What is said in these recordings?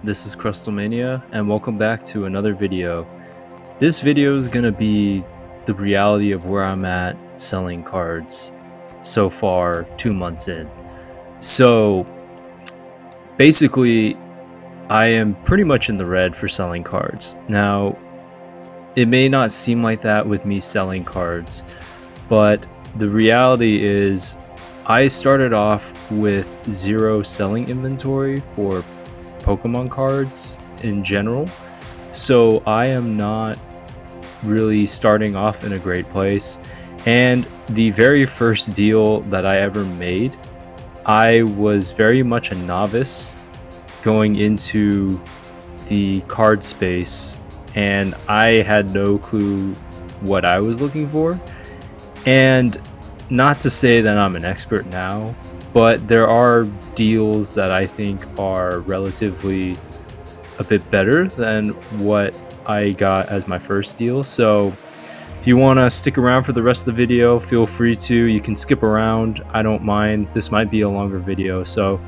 this is Crustlemania, and welcome back to another video. This video is gonna be the reality of where I'm at selling cards so far 2 months in. So basically, I am pretty much in the red for selling cards. Now, it may not seem like that with me selling cards, but the reality is I started off with 0 selling inventory for Pokemon cards in general, so I am not really starting off in a great place. And the very first deal that I ever made, I was very much a novice going into the card space, and I had no clue what I was looking for. And not to say that I'm an expert now, but there are deals that I think are relatively a bit better than what I got as my first deal. So if you want to stick around for the rest of the video, feel free to. You can skip around, I don't mind. This might be a longer video, so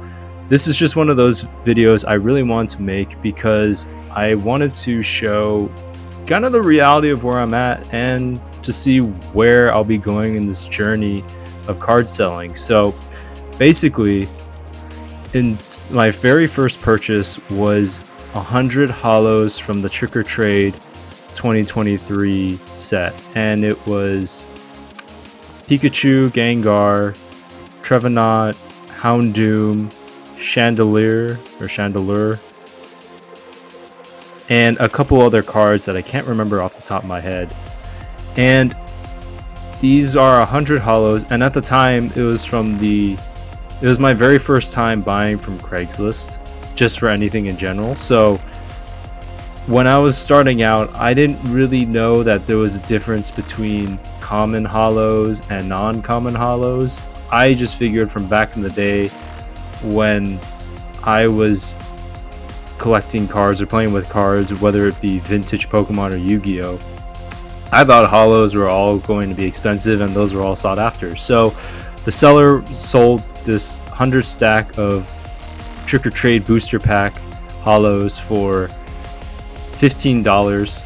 this is just one of those videos I really want to make because I wanted to show kind of the reality of where I'm at and to see where I'll be going in this journey of card selling. So basically, in my very first purchase was 100 holos from the Trick or Trade 2023 set, and it was Pikachu, Gengar, Trevenant, Houndoom, Chandelier, and a couple other cards that I can't remember off the top of my head. And these are 100 holos, and at the time it was my very first time buying from Craigslist just for anything in general. So when I was starting out, I didn't really know that there was a difference between common holos and non-common holos. I just figured from back in the day when I was collecting cards or playing with cards, whether it be vintage Pokemon or Yu-Gi-Oh, I thought holos were all going to be expensive and those were all sought after. So the seller sold this 100 stack of Trick or Trade booster pack holos for $15.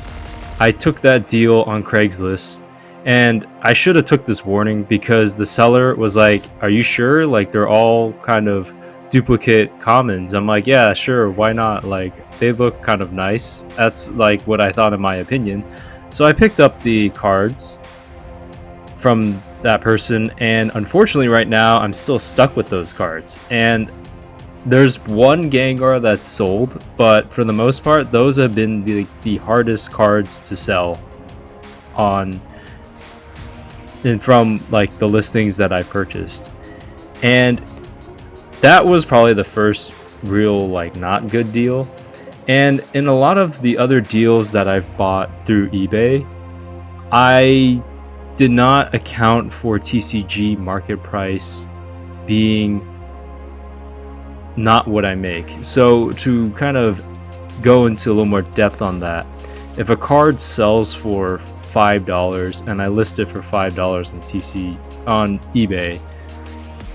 I took that deal on Craigslist, and I should have took this warning because the seller was like, "Are you sure? Like, they're all kind of duplicate commons." I'm like, "Yeah, sure, why not? Like, they look kind of nice." That's like what I thought in my opinion. So I picked up the cards from that person, and unfortunately right now I'm still stuck with those cards. And there's one Gengar that's sold, but for the most part those have been the hardest cards to sell on and from like the listings that I purchased. And that was probably the first real like not good deal. And in a lot of the other deals that I've bought through eBay, I did not account for TCG market price being not what I make. So to kind of go into a little more depth on that, if a card sells for $5 and I list it for $5 on eBay,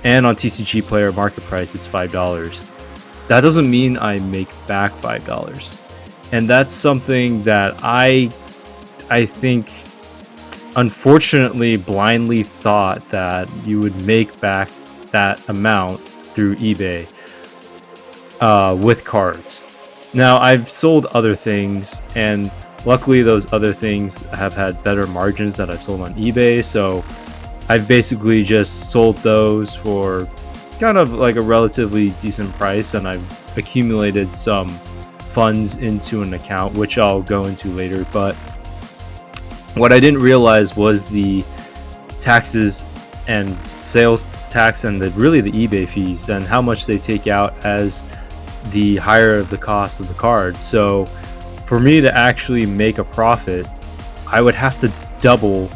and on TCG Player market price it's $5, that doesn't mean I make back $5. And that's something that I think unfortunately blindly thought that you would make back that amount through eBay with cards. Now I've sold other things, and luckily those other things have had better margins that I've sold on eBay, so I've basically just sold those for kind of like a relatively decent price, and I've accumulated some funds into an account which I'll go into later. But what I didn't realize was the taxes and sales tax and really the eBay fees, then how much they take out as the higher of the cost of the card. So for me to actually make a profit, I would have to double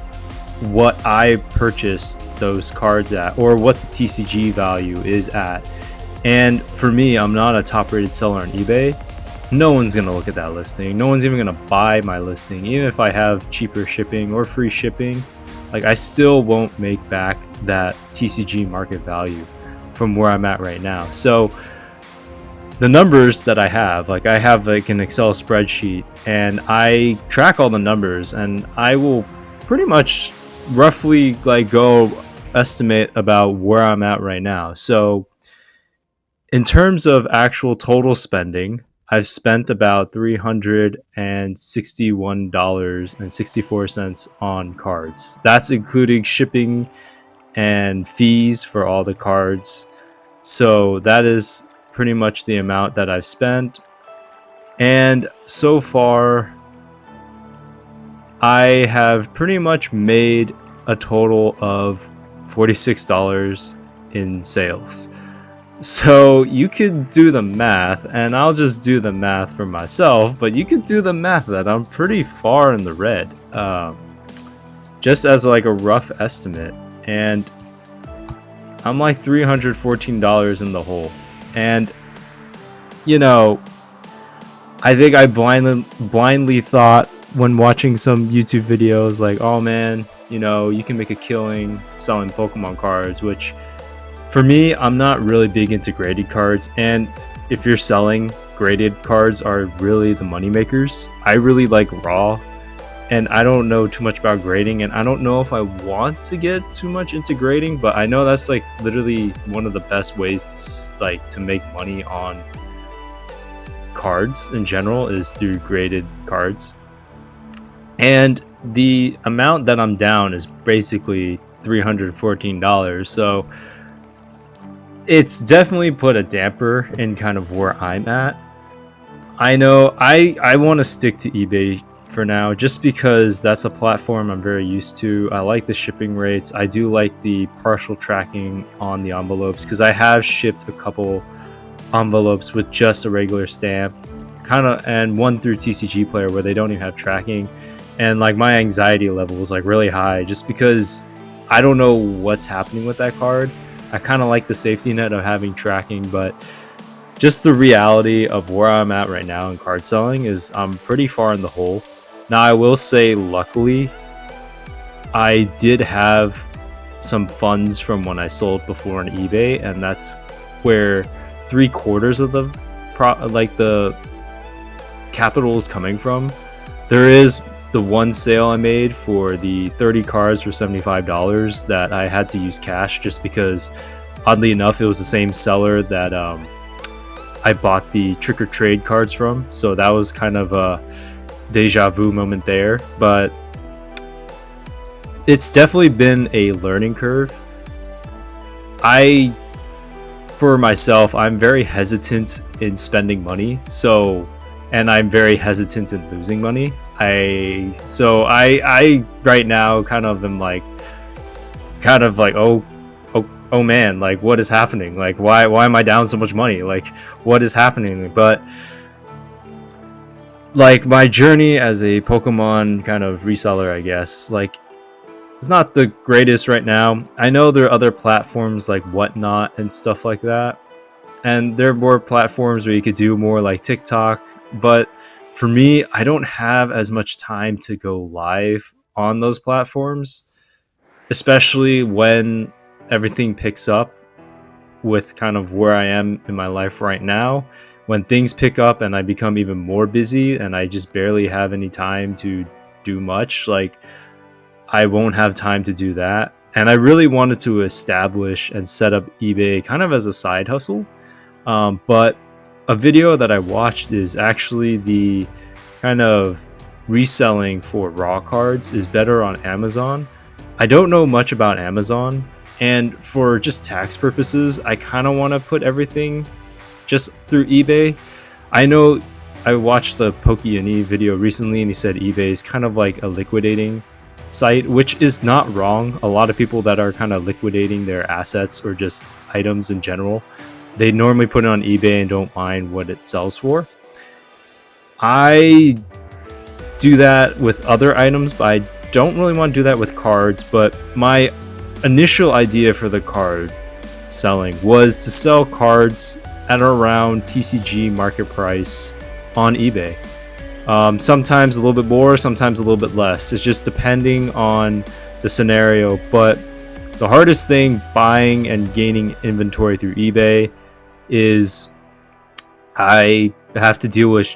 what I purchased those cards at, or what the TCG value is at. And for me, I'm not a top rated seller on eBay. No one's gonna look at that listing. No one's even gonna buy my listing. Even if I have cheaper shipping or free shipping, like I still won't make back that TCG market value from where I'm at right now. So the numbers that I have, like I have like an Excel spreadsheet and I track all the numbers, and I will pretty much roughly like go estimate about where I'm at right now. So in terms of actual total spending, I've spent about $361.64 on cards. That's including shipping and fees for all the cards. So that is pretty much the amount that I've spent. And so far, I have pretty much made a total of $46 in sales. So you could do the math, and I'll just do the math for myself, but you could do the math that I'm pretty far in the red, just as like a rough estimate. And I'm like $314 in the hole. And, you know, I think I blindly thought when watching some YouTube videos like, oh man, you know, you can make a killing selling Pokemon cards, which for me, I'm not really big into graded cards, and if you're selling, graded cards are really the money makers. I really like raw, and I don't know too much about grading, and I don't know if I want to get too much into grading, but I know that's like literally one of the best ways to make money on cards in general is through graded cards. And the amount that I'm down is basically $314, so it's definitely put a damper in kind of where I'm at. I know I want to stick to eBay for now, just because that's a platform I'm very used to. I like the shipping rates. I do like the partial tracking on the envelopes, because I have shipped a couple envelopes with just a regular stamp, and one through TCG Player where they don't even have tracking, and like my anxiety level was like really high just because I don't know what's happening with that card. I kind of like the safety net of having tracking, but just the reality of where I'm at right now in card selling is I'm pretty far in the hole. Now, I will say, luckily, I did have some funds from when I sold before on eBay, and that's where 3/4 of the capital is coming from. There is the one sale I made for the 30 cards for $75 that I had to use cash, just because, oddly enough, it was the same seller that I bought the Trick or Trade cards from. So that was kind of a deja vu moment there. But it's definitely been a learning curve. For myself, I'm very hesitant in spending money. And I'm very hesitant in losing money. I right now kind of am like oh man, like what is happening? Like why am I down so much money? Like what is happening? But like my journey as a Pokemon kind of reseller, I guess, like it's not the greatest right now. I know there are other platforms like Whatnot and stuff like that, and there are more platforms where you could do more like TikTok, but for me, I don't have as much time to go live on those platforms, especially when everything picks up with kind of where I am in my life right now. When things pick up and I become even more busy and I just barely have any time to do much, like I won't have time to do that. And I really wanted to establish and set up eBay kind of as a side hustle. But a video that I watched is actually the kind of reselling for raw cards is better on Amazon. I don't know much about Amazon, and for just tax purposes, I kind of want to put everything just through eBay. I know I watched the Pokeyuni video recently, and he said eBay is kind of like a liquidating site, which is not wrong. A lot of people that are kind of liquidating their assets or just items in general, they normally put it on eBay and don't mind what it sells for. I do that with other items, but I don't really want to do that with cards. But my initial idea for the card selling was to sell cards at around TCG market price on eBay. Sometimes a little bit more, sometimes a little bit less. It's just depending on the scenario. But the hardest thing buying and gaining inventory through eBay is I have to deal with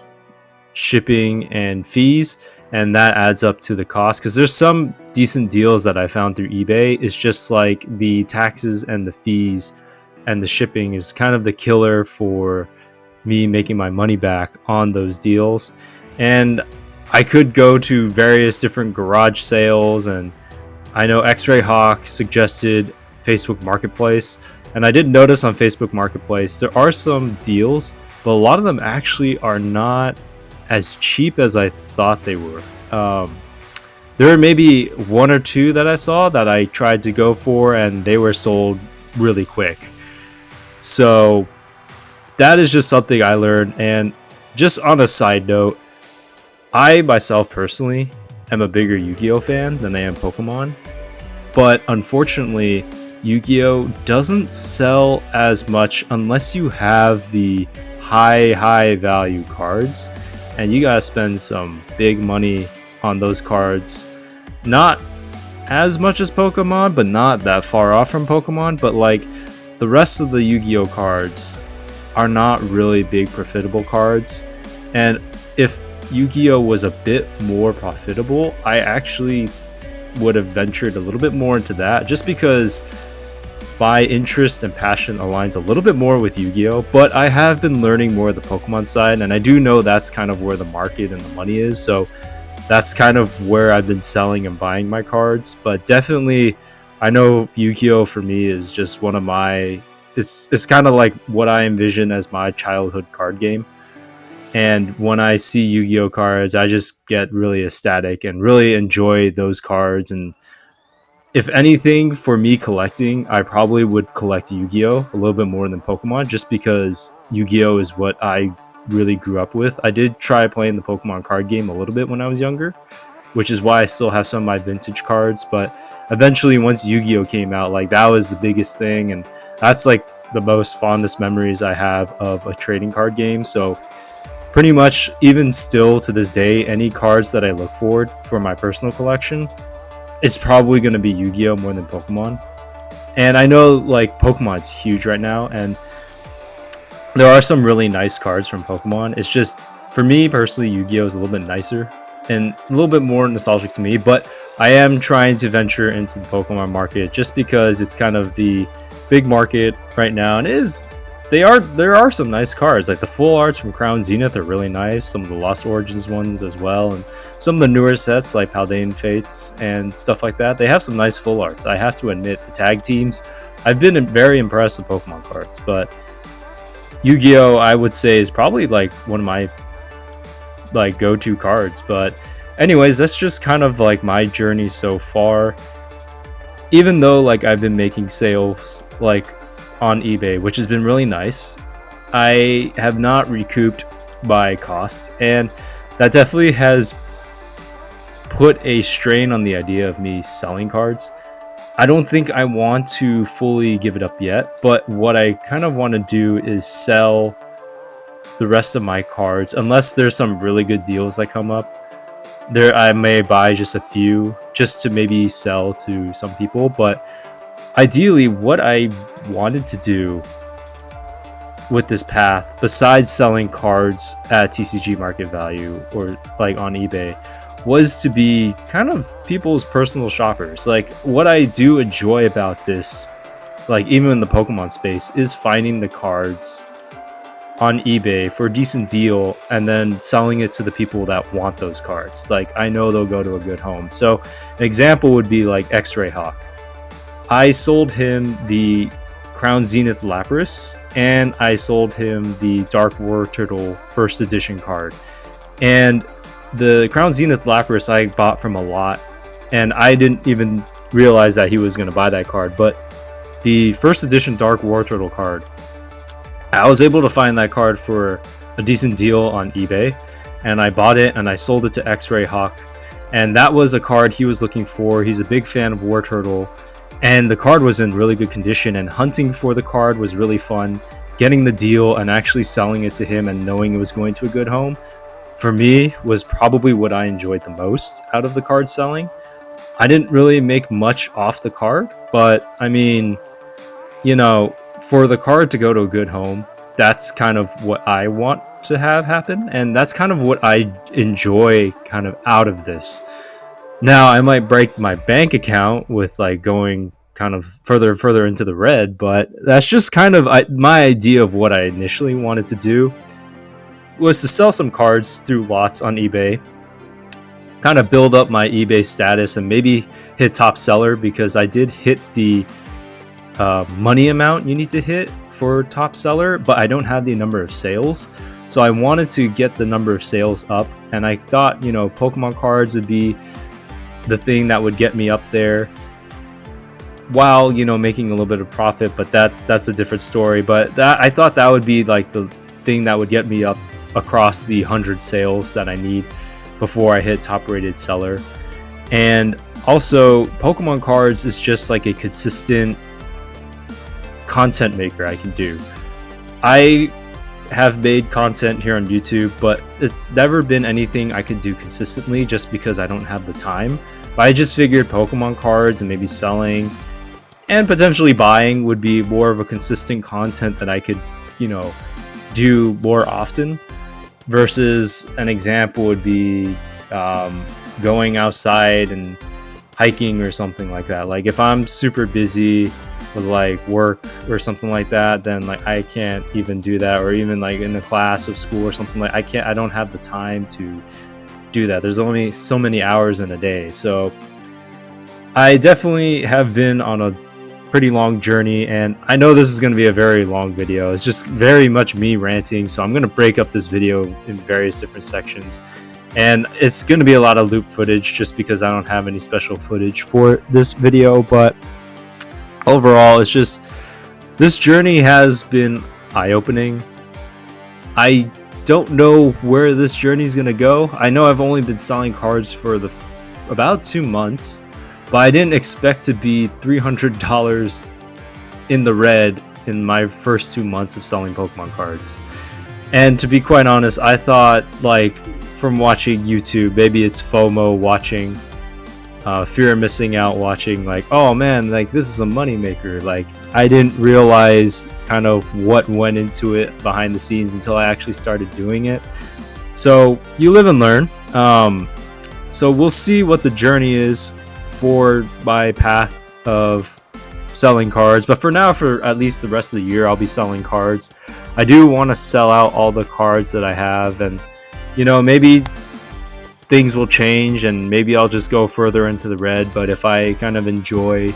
shipping and fees, and that adds up to the cost, because there's some decent deals that I found through eBay. It's just like the taxes and the fees and the shipping is kind of the killer for me making my money back on those deals. And I could go to various different garage sales, and I know X-Ray Hawk suggested Facebook Marketplace, and I did notice on Facebook Marketplace there are some deals, but a lot of them actually are not as cheap as I thought they were. There were maybe one or two that I saw that I tried to go for, and they were sold really quick. So that is just something I learned. And just on a side note, I myself personally am a bigger Yu-Gi-Oh fan than I am Pokemon, but unfortunately Yu-Gi-Oh doesn't sell as much unless you have the high value cards, and you gotta spend some big money on those cards. Not as much as Pokemon, but not that far off from Pokemon. But like the rest of the Yu-Gi-Oh cards are not really big profitable cards, and if Yu-Gi-Oh was a bit more profitable, I actually would have ventured a little bit more into that, just because my interest and passion aligns a little bit more with Yu-Gi-Oh. But I have been learning more of the Pokemon side, and I do know that's kind of where the market and the money is, so that's kind of where I've been selling and buying my cards. But definitely I know Yu-Gi-Oh for me is just one of my, it's kind of like what I envision as my childhood card game. And when I see Yu-Gi-Oh cards, I just get really ecstatic and really enjoy those cards. And if anything, for me collecting, I probably would collect Yu-Gi-Oh a little bit more than Pokemon, just because Yu-Gi-Oh is what I really grew up with. I did try playing the Pokemon card game a little bit when I was younger, which is why I still have some of my vintage cards. But eventually, once Yu-Gi-Oh came out, like that was the biggest thing, and that's like the most fondest memories I have of a trading card game. So pretty much, even still to this day, any cards that I look forward for my personal collection, it's probably going to be Yu-Gi-Oh more than Pokemon. And I know like Pokemon's huge right now, and there are some really nice cards from Pokemon. It's just, for me personally, Yu-Gi-Oh is a little bit nicer and a little bit more nostalgic to me. But I am trying to venture into the Pokemon market just because it's kind of the big market right now, and there are some nice cards. Like the full arts from Crown Zenith are really nice, some of the Lost Origins ones as well, and some of the newer sets like Paldean Fates and stuff like that. They have some nice full arts. I have to admit, the tag teams, I've been very impressed with Pokemon cards. But Yu-Gi-Oh, I would say, is probably like one of my like go-to cards. But anyways, that's just kind of like my journey so far. Even though like I've been making sales like on eBay, which has been really nice, I have not recouped my cost, and that definitely has put a strain on the idea of me selling cards. I don't think I want to fully give it up yet, but what I kind of want to do is sell the rest of my cards, unless there's some really good deals that come up. There, I may buy just a few just to maybe sell to some people. But ideally, what I wanted to do with this path, besides selling cards at TCG market value or like on eBay, was to be kind of people's personal shoppers. Like, what I do enjoy about this, like even in the Pokemon space, is finding the cards on eBay for a decent deal and then selling it to the people that want those cards. Like, I know they'll go to a good home. So an example would be like X-Ray Hawk. I sold him the Crown Zenith Lapras, and I sold him the Dark War Turtle first edition card. And the Crown Zenith Lapras I bought from a lot, and I didn't even realize that he was going to buy that card. But the first edition Dark War Turtle card, I was able to find that card for a decent deal on eBay, and I bought it and I sold it to X-Ray Hawk. And that was a card he was looking for. He's a big fan of War Turtle, and the card was in really good condition, and hunting for the card was really fun. Getting the deal and actually selling it to him and knowing it was going to a good home, for me, was probably what I enjoyed the most out of the card selling. I didn't really make much off the card, but I mean, you know, for the card to go to a good home, that's kind of what I want to have happen, and that's kind of what I enjoy kind of out of this. Now I might break my bank account with like going kind of further and further into the red, but that's just kind of my idea of what I initially wanted to do, was to sell some cards through lots on eBay, kind of build up my eBay status, and maybe hit top seller, because I did hit the money amount you need to hit for top seller, but I don't have the number of sales. So I wanted to get the number of sales up, and I thought, Pokemon cards would be the thing that would get me up there, while making a little bit of profit. But that's a different story. But I thought that would be like the thing that would get me up across the 100 sales that I need before I hit top rated seller. And also, Pokemon cards is just like a consistent content maker I can do. I have made content here on YouTube, but it's never been anything I could do consistently, just because I don't have the time. But I just figured Pokemon cards and maybe selling and potentially buying would be more of a consistent content that I could, do more often. Versus an example would be going outside and hiking or something like that. Like if I'm super busy with like work or something like that, then like I can't even do that. Or even like in a class of school or something, like I don't have the time to do that. There's only so many hours in a day. So I definitely have been on a pretty long journey, and I know this is going to be a very long video. It's just very much me ranting, so I'm going to break up this video in various different sections, and it's going to be a lot of loop footage just because I don't have any special footage for this video. But overall, it's just, this journey has been eye-opening. I don't know where this journey is going to go. I know I've only been selling cards for about 2 months, but I didn't expect to be $300 in the red in my first 2 months of selling Pokemon cards. And to be quite honest, I thought, like, from watching YouTube, maybe it's FOMO watching, fear of missing out watching, like, oh man, like this is a money maker. Like, I didn't realize kind of what went into it behind the scenes until I actually started doing it. So you live and learn. So we'll see what the journey is for my path of selling cards. But for now, for at least the rest of the year, I'll be selling cards. I do want to sell out all the cards that I have, and maybe things will change and maybe I'll just go further into the red. But if I kind of enjoy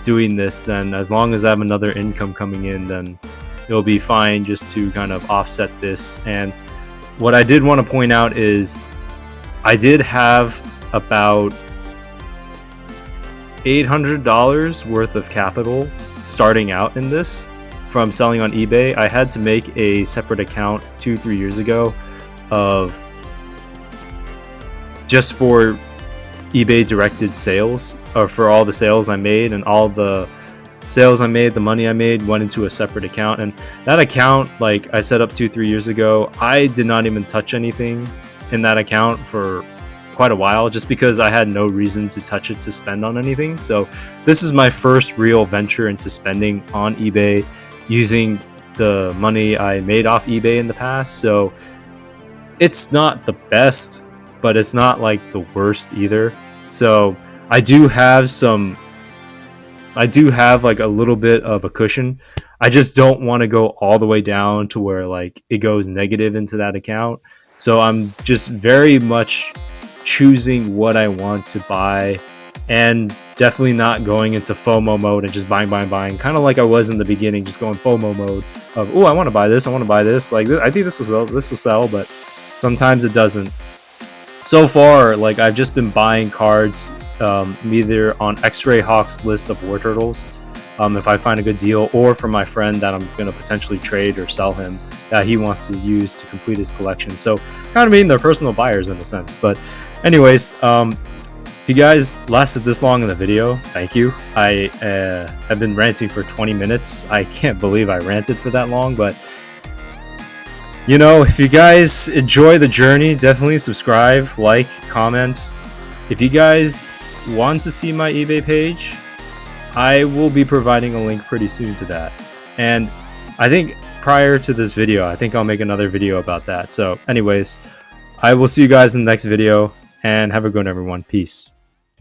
doing this, then as long as I have another income coming in, then it'll be fine just to kind of offset this. And what I did want to point out is I did have about $800 worth of capital starting out in this from selling on eBay. I had to make a separate account 2-3 years ago of just for eBay directed sales, or for all the sales I made, and all the sales I made, the money I made went into a separate account. And that account, like I set up 2-3 years ago, I did not even touch anything in that account for quite a while, just because I had no reason to touch it to spend on anything. So this is my first real venture into spending on eBay using the money I made off eBay in the past. So it's not the best, but it's not like the worst either. So I do have like a little bit of a cushion. I just don't want to go all the way down to where like it goes negative into that account. So I'm just very much choosing what I want to buy, and definitely not going into FOMO mode and just buying, kind of like I was in the beginning, just going FOMO mode of, oh, I want to buy this, like I think this will sell, but sometimes it doesn't. So far, like I've just been buying cards either on X-Ray Hawk's list of War Turtles, if I find a good deal, or from my friend that I'm going to potentially trade or sell him that he wants to use to complete his collection. So kind of being their personal buyers in a sense. But anyways, if you guys lasted this long in the video, thank you. I have been ranting for 20 minutes. I can't believe I ranted for that long, but if you guys enjoy the journey, definitely subscribe, like, comment. If you guys want to see my eBay page, I will be providing a link pretty soon to that. And I think prior to this video. I think I'll make another video about that. So anyways, I will see you guys in the next video, and have a good one, everyone. Peace.